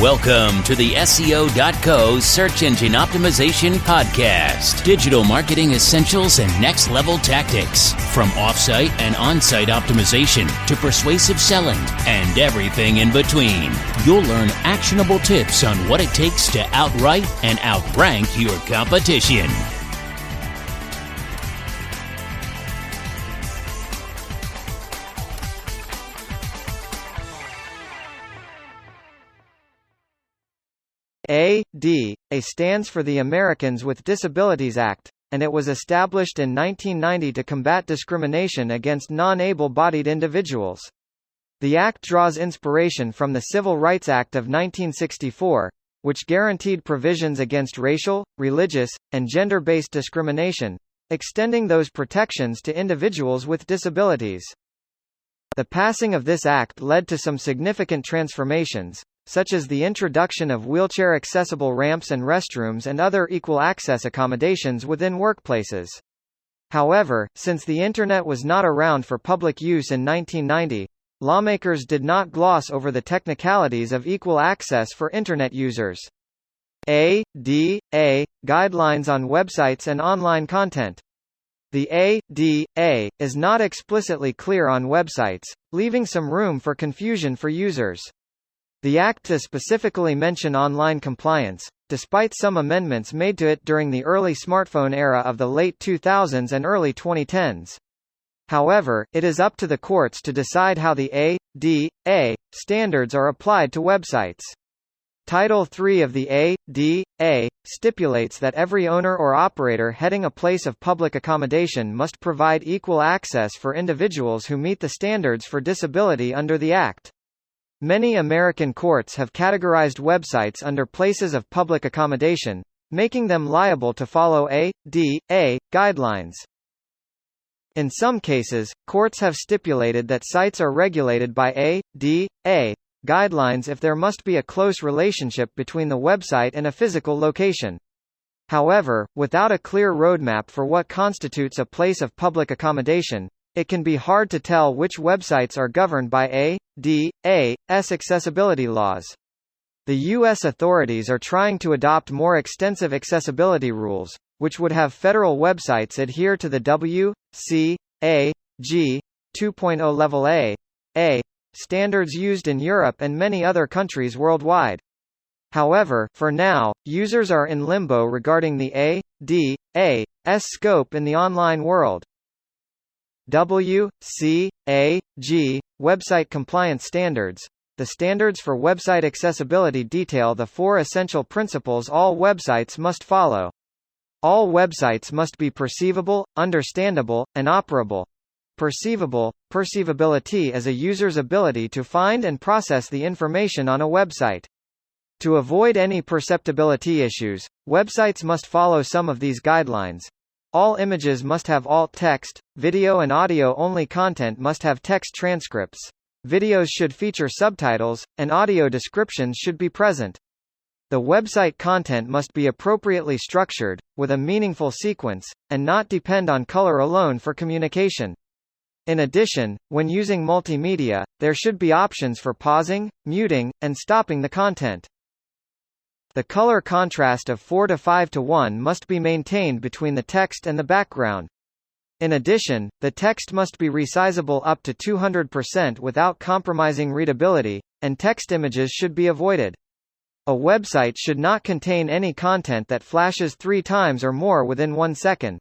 Welcome to the SEO.co Search Engine Optimization Podcast. Digital marketing essentials and next-level tactics. From off-site and on-site optimization to persuasive selling and everything in between. You'll learn actionable tips on what it takes to outright and outrank your competition. A stands for the Americans with Disabilities Act, and it was established in 1990 to combat discrimination against non-able-bodied individuals. The Act draws inspiration from the Civil Rights Act of 1964, which guaranteed provisions against racial, religious, and gender-based discrimination, extending those protections to individuals with disabilities. The passing of this act led to some significant transformations, such as the introduction of wheelchair-accessible ramps and restrooms and other equal access accommodations within workplaces. However, since the Internet was not around for public use in 1990, lawmakers did not gloss over the technicalities of equal access for Internet users. ADA Guidelines on Websites and Online Content. The ADA is not explicitly clear on websites, leaving some room for confusion for users. The Act does specifically mention online compliance, despite some amendments made to it during the early smartphone era of the late 2000s and early 2010s. However, it is up to the courts to decide how the ADA standards are applied to websites. Title III of the ADA stipulates that every owner or operator heading a place of public accommodation must provide equal access for individuals who meet the standards for disability under the Act. Many American courts have categorized websites under places of public accommodation, making them liable to follow ADA guidelines. In some cases, courts have stipulated that sites are regulated by ADA guidelines if there must be a close relationship between the website and a physical location. However, without a clear roadmap for what constitutes a place of public accommodation, it can be hard to tell which websites are governed by ADA's accessibility laws. The U.S. authorities are trying to adopt more extensive accessibility rules, which would have federal websites adhere to the WCAG 2.0 Level A standards used in Europe and many other countries worldwide. However, for now, users are in limbo regarding the ADA's scope in the online world. WCAG Website Compliance Standards. The standards for website accessibility detail the four essential principles all websites must follow. All websites must be perceivable, understandable, and operable. Perceivability is a user's ability to find and process the information on a website. To avoid any perceptibility issues, websites must follow some of these guidelines. All images must have alt text, video and audio-only content must have text transcripts. Videos should feature subtitles, and audio descriptions should be present. The website content must be appropriately structured, with a meaningful sequence, and not depend on color alone for communication. In addition, when using multimedia, there should be options for pausing, muting, and stopping the content. The color contrast of 4 to 5 to 1 must be maintained between the text and the background. In addition, the text must be resizable up to 200% without compromising readability, and text images should be avoided. A website should not contain any content that flashes 3 times or more within 1 second.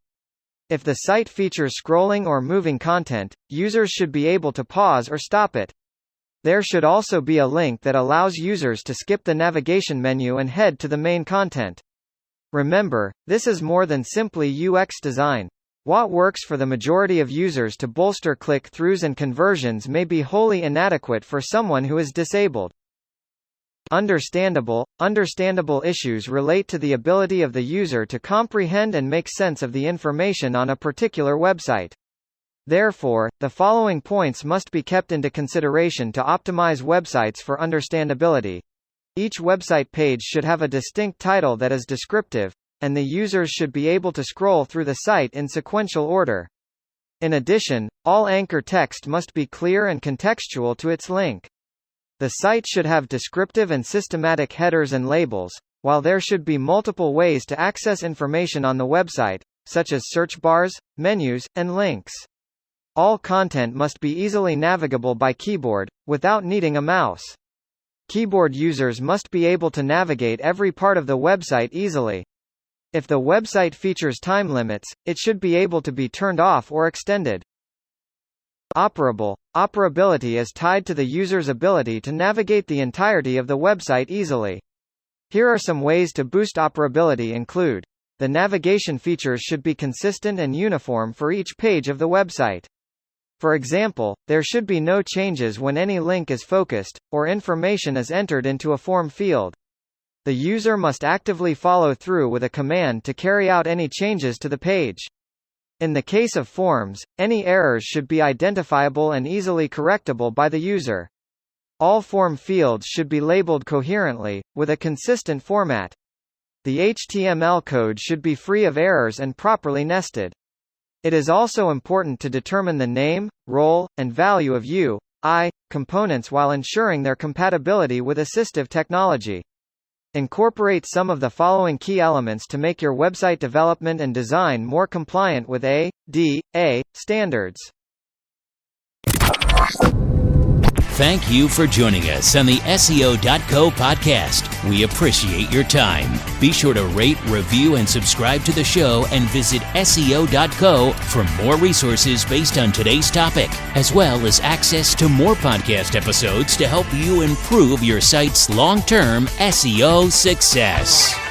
If the site features scrolling or moving content, users should be able to pause or stop it. There should also be a link that allows users to skip the navigation menu and head to the main content. Remember, this is more than simply UX design. What works for the majority of users to bolster click-throughs and conversions may be wholly inadequate for someone who is disabled. Understandable issues relate to the ability of the user to comprehend and make sense of the information on a particular website. Therefore, the following points must be kept into consideration to optimize websites for understandability. Each website page should have a distinct title that is descriptive, and the users should be able to scroll through the site in sequential order. In addition, all anchor text must be clear and contextual to its link. The site should have descriptive and systematic headers and labels, while there should be multiple ways to access information on the website, such as search bars, menus, and links. All content must be easily navigable by keyboard, without needing a mouse. Keyboard users must be able to navigate every part of the website easily. If the website features time limits, it should be able to be turned off or extended. Operability is tied to the user's ability to navigate the entirety of the website easily. Here are some ways to boost operability include: the navigation features should be consistent and uniform for each page of the website. For example, there should be no changes when any link is focused, or information is entered into a form field. The user must actively follow through with a command to carry out any changes to the page. In the case of forms, any errors should be identifiable and easily correctable by the user. All form fields should be labeled coherently, with a consistent format. The HTML code should be free of errors and properly nested. It is also important to determine the name, role, and value of UI components while ensuring their compatibility with assistive technology. Incorporate some of the following key elements to make your website development and design more compliant with ADA standards. Thank you for joining us on the SEO.co podcast. We appreciate your time. Be sure to rate, review, and subscribe to the show, and visit SEO.co for more resources based on today's topic, as well as access to more podcast episodes to help you improve your site's long-term SEO success.